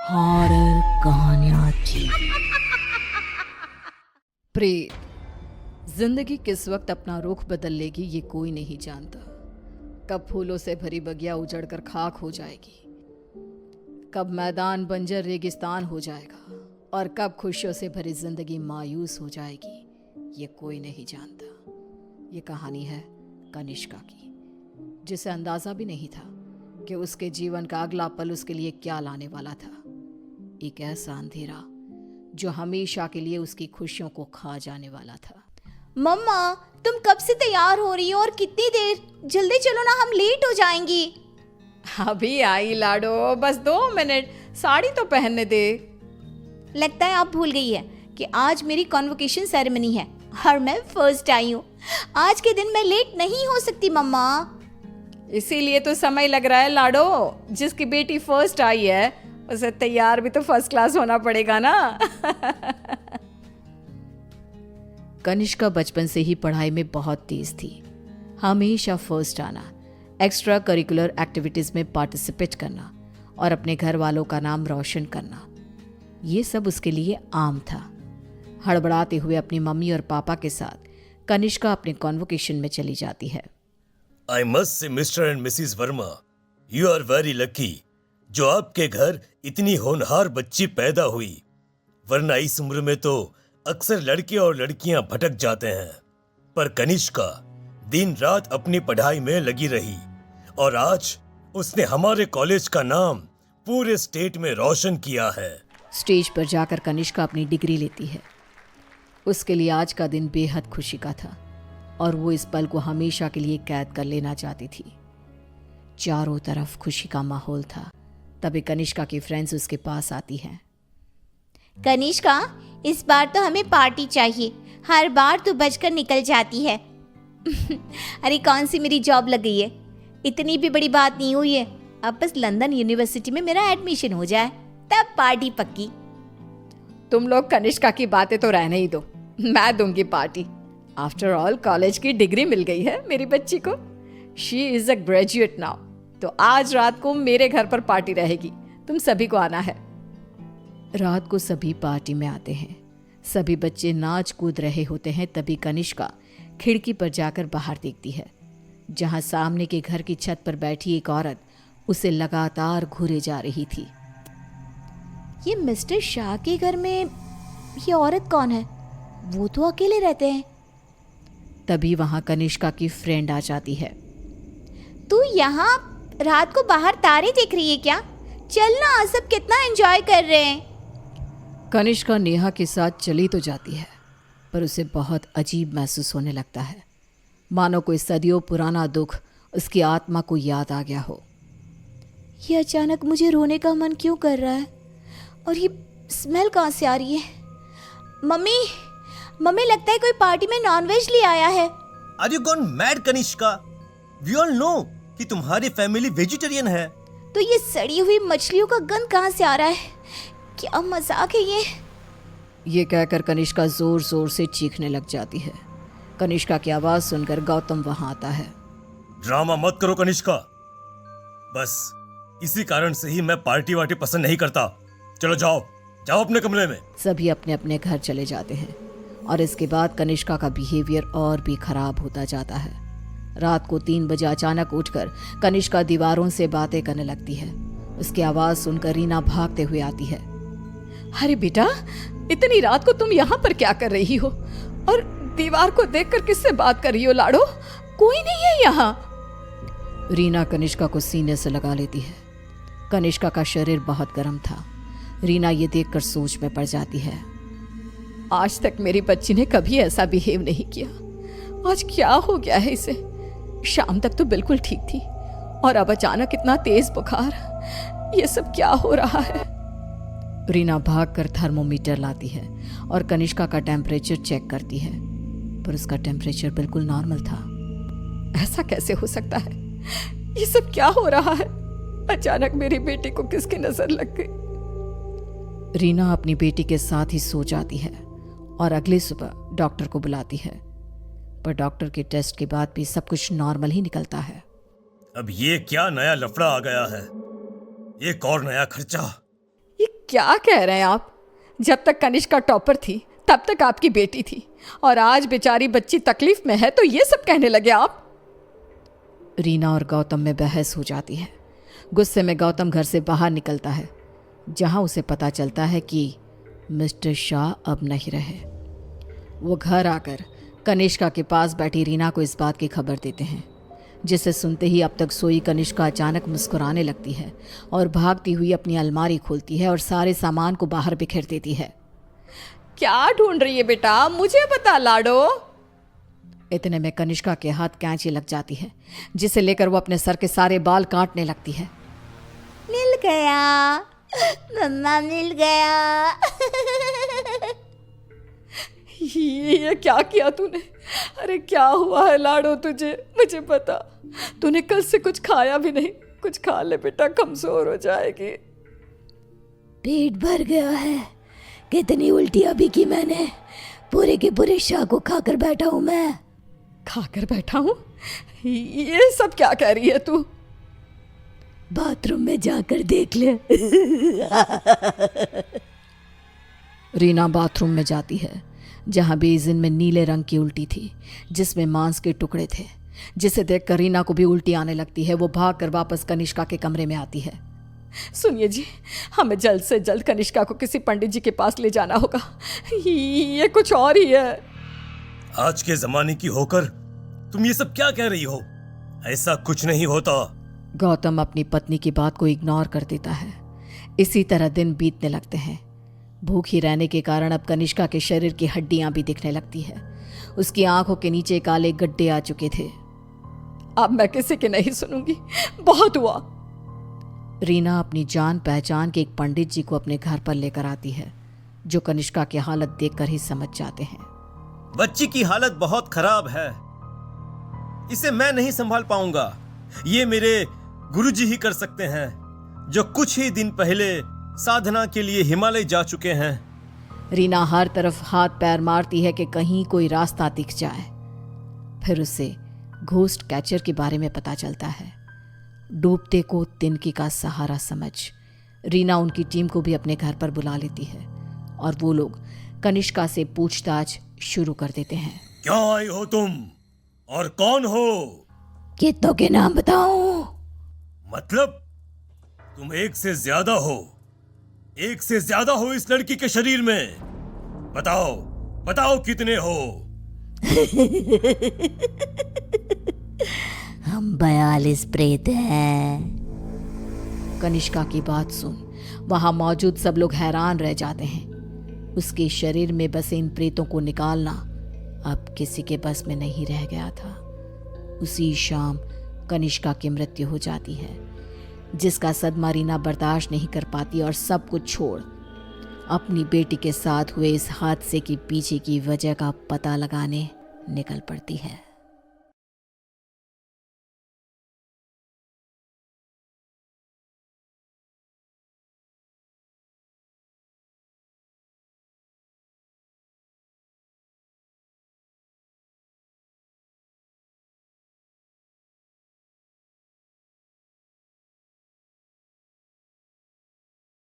Horror कहानियां थी। प्रेत। जिंदगी किस वक्त अपना रुख बदल लेगी ये कोई नहीं जानता। कब फूलों से भरी बगिया उजड़कर खाक हो जाएगी, कब मैदान बंजर रेगिस्तान हो जाएगा और कब खुशियों से भरी जिंदगी मायूस हो जाएगी, ये कोई नहीं जानता। ये कहानी है कनिष्का की, जिसे अंदाजा भी नहीं था कि उसके जीवन का अगला पल उसके लिए क्या लाने वाला था। एक ऐसा अंधेरा जो हमेशा के लिए उसकी खुशियों को खा जाने वाला था। मम्मा, तुम कब से तैयार हो रही हो और कितनी देर? जल्दी चलो ना, हम लेट हो जाएंगी। अभी आई लाडो, बस 2 मिनट, साड़ी तो पहनने दे। लगता है आप भूल गई है कि आज मेरी कॉन्वोकेशन सेरेमनी है और मैं फर्स्ट आई हूँ। आज के दिन मैं लेट नहीं हो सकती मम्मा। इसीलिए तो समय लग रहा है लाडो। जिसकी बेटी फर्स्ट आई है उसे तैयार भी तो फर्स्ट क्लास होना पड़ेगा ना। कनिष्का बचपन से ही पढ़ाई में बहुत तेज थी। हमेशा फर्स्ट आना, एक्स्ट्रा करिकुलर एक्टिविटीज में पार्टिसिपेट करना और अपने घर वालों का नाम रोशन करना, ये सब उसके लिए आम था। हड़बड़ाते हुए अपनी मम्मी और पापा के साथ कनिष्का अपने कॉन्वोकेशन में चली जाती है। I must say, Mr. and Mrs. Verma, you are very lucky जो आपके घर इतनी होनहार बच्ची पैदा हुई, वरना इस उम्र में तो अक्सर लड़के और लड़कियां भटक जाते हैं। पर कनिष्का दिन रात अपनी पढ़ाई में लगी रही और आज उसने हमारे कॉलेज का नाम पूरे स्टेट में रोशन किया है। स्टेज पर जाकर कनिष्का अपनी डिग्री लेती है। उसके लिए आज का दिन बेहद खुशी का था और वो इस पल को हमेशा के लिए कैद कर लेना चाहती थी। चारों तरफ खुशी का माहौल था। तभी कनिष्का की फ्रेंड्स उसके पास आती हैं। कनिष्का, इस बार तो हमें पार्टी चाहिए। हर बार तू बचकर निकल जाती है। अरे कौन सी मेरी जॉब लग गई है, इतनी भी बड़ी बात नहीं हुई है। अब बस लंदन यूनिवर्सिटी में मेरा एडमिशन हो जाए, तब पार्टी पक्की। तुम लोग कनिष्का की बातें तो रहने ही दो, मैं दूंगी पार्टी। आफ्टर ऑल कॉलेज की डिग्री मिल गई है मेरी बच्ची को। She is a graduate now. तो आज रात को मेरे घर पर पार्टी रहेगी, तुम सभी को आना है। रात को सभी पार्टी में आते हैं। सभी बच्चे नाच कूद रहे होते हैं। तभी कनिष्का खिड़की पर जाकर बाहर देखती है, जहां सामने के घर की छत पर बैठी एक औरत उसे लगातार घूरे जा रही थी। ये मिस्टर शाह के घर में ये औरत कौन है? वो तो अकेले रहते हैं। तभी वहां कनिष्का की फ्रेंड आ जाती है। तू यहाँ रात को बाहर तारे देख रही है क्या? चल ना, सब कितना एंजॉय कर रहे हैं। कनिष्का नेहा के साथ चली तो जाती है, पर उसे बहुत अजीब महसूस होने लगता है, मानो कोई सदियों पुराना दुख उसकी आत्मा को याद आ गया हो। ये अचानक मुझे रोने का मन क्यों कर रहा है? और ये स्मेल कहाँ से आ रही है? मम्मी, मम्मी लगता है कोई पार्टी में नॉनवेज ले आया है। Are you gone mad, Kanishka? We all know कि तुम्हारी फैमिली वेजिटेरियन है। तो ये सड़ी हुई मछलियों का गंध कहाँ से आ रहा है? क्या मजाक है ये कहकर कनिष्का जोर जोर से चीखने लग जाती है। कनिष्का की आवाज सुनकर गौतम वहां आता है। ड्रामा मत करो कनिष्का, बस इसी कारण से ही मैं पार्टी वार्टी पसंद नहीं करता। चलो जाओ जाओ अपने कमरे में। सभी अपने अपने घर चले जाते हैं और इसके बाद कनिष्का का बिहेवियर और भी खराब होता जाता है। रात को 3 बजे अचानक उठकर कनिष्का दीवारों से बातें करने लगती है। उसकी आवाज सुनकर रीना भागते हुए आती है। अरे बेटा, इतनी रात को तुम यहाँ पर क्या कर रही हो? और दीवार को देखकर किससे बात कर रही हो लाडो? कोई नहीं है यहाँ। रीना कनिष्का को सीने से लगा लेती है। कनिष्का का शरीर बहुत गर्म था। रीना ये देखकर सोच में पड़ जाती है। आज तक मेरी बच्ची ने कभी ऐसा बिहेव नहीं किया, आज क्या हो गया है इसे? शाम तक तो बिल्कुल ठीक थी और अब अचानक इतना तेज बुखार, ये सब क्या हो रहा है? रीना भागकर थर्मोमीटर लाती है और कनिष्का का टेम्परेचर चेक करती है, पर उसका टेम्परेचर बिल्कुल नॉर्मल था। ऐसा कैसे हो सकता है? ये सब क्या हो रहा है? अचानक मेरी बेटी को किसकी नजर लग गई? रीना अपनी बेटी के साथ ही सो जाती है और अगली सुबह डॉक्टर को बुलाती है, पर डॉक्टर के टेस्ट के बाद भी सब कुछ नॉर्मल ही निकलता है। अब ये क्या नया लफड़ा आ गया है? एक और नया खर्चा। ये क्या कह रहे हैं आप? जब तक कनिष्का टॉपर थी तब तक आपकी बेटी थी, और आज बेचारी बच्ची तकलीफ में है तो ये सब कहने लगे आप? रीना और गौतम में बहस हो जाती है। गुस्से में गौतम घर से बाहर निकलता है, जहां उसे पता चलता है कि मिस्टर शाह अब नहीं रहे। वो घर आकर कनिष्का के पास बैठी रीना को इस बात की खबर देते हैं, जिसे सुनते ही अब तक सोई कनिष्का अचानक मुस्कुराने लगती है और भागती हुई अपनी अलमारी खोलती है और सारे सामान को बाहर बिखेर देती है। क्या ढूंढ रही है बेटा, मुझे बता लाडो। इतने में कनिष्का के हाथ कैंची लग जाती है, जिसे लेकर वो अपने सर के सारे बाल काटने लगती है। मिल गया मम्मा, मिल गया। ये क्या किया तूने? अरे क्या हुआ है लाडो तुझे? मुझे बता। तूने कल से कुछ खाया भी नहीं। कुछ खा ले बेटा, कमजोर हो जाएगी। पेट भर गया है। कितनी उल्टियां भी की मैंने। पूरे के पूरे शाह को खाकर बैठा हूं मैं। खाकर बैठा हूं? ये सब क्या कह रही है तू? बाथरूम में जाकर देख ले। रीना बाथरूम में जाती है, जहां बेसिन में नीले रंग की उल्टी थी, जिसमें मांस के टुकड़े थे, जिसे देखकर रीना को भी उल्टी आने लगती है। वो भागकर वापस कनिष्का के कमरे में आती है। सुनिए जी, हमें जल्द से जल्द कनिष्का को किसी पंडित जी के पास ले जाना होगा। ये कुछ और ही है। आज के जमाने की होकर तुम ये सब क्या कह रही हो? ऐसा कुछ नहीं होता। गौतम अपनी पत्नी की बात को इग्नोर कर देता है। इसी तरह दिन बीतने लगते हैं। भूखी रहने के कारण अब कनिष्का के शरीर की हड्डियां भी दिखने लगती है। उसकी आंखों के नीचे काले गड्ढे आ चुके थे। अब मैं किसी की नहीं सुनूंगी, बहुत हुआ। रीना अपनी जान पहचान के एक पंडित जी को अपने घर पर लेकर आती है, जो कनिष्का की हालत देखकर ही समझ जाते हैं। बच्ची की हालत बहुत खराब है, इसे मैं नहीं संभाल पाऊंगा। ये मेरे गुरुजी ही कर सकते हैं, जो कुछ ही दिन पहले साधना के लिए हिमालय जा चुके हैं। रीना हर तरफ हाथ पैर मारती है कि कहीं कोई रास्ता दिख जाए। फिर उसे घोस्ट कैचर के बारे में पता चलता है। डूबते को तिनकी का सहारा समझ रीना उनकी टीम को भी अपने घर पर बुला लेती है, और वो लोग कनिष्का से पूछताछ शुरू कर देते हैं। क्या आई हो तुम और कौन हो? कितनों के नाम बताऊं? मतलब तुम एक से ज्यादा हो। एक से ज्यादा हो इस लड़की के शरीर में। बताओ बताओ कितने हो? हम 42 प्रेत हैं। कनिष्का की बात सुन वहां मौजूद सब लोग हैरान रह जाते हैं। उसके शरीर में बसे इन प्रेतों को निकालना अब किसी के बस में नहीं रह गया था। उसी शाम कनिष्का की मृत्यु हो जाती है, जिसका सदमा रीना बर्दाश्त नहीं कर पाती और सब कुछ छोड़ अपनी बेटी के साथ हुए इस हादसे के पीछे की वजह का पता लगाने निकल पड़ती है।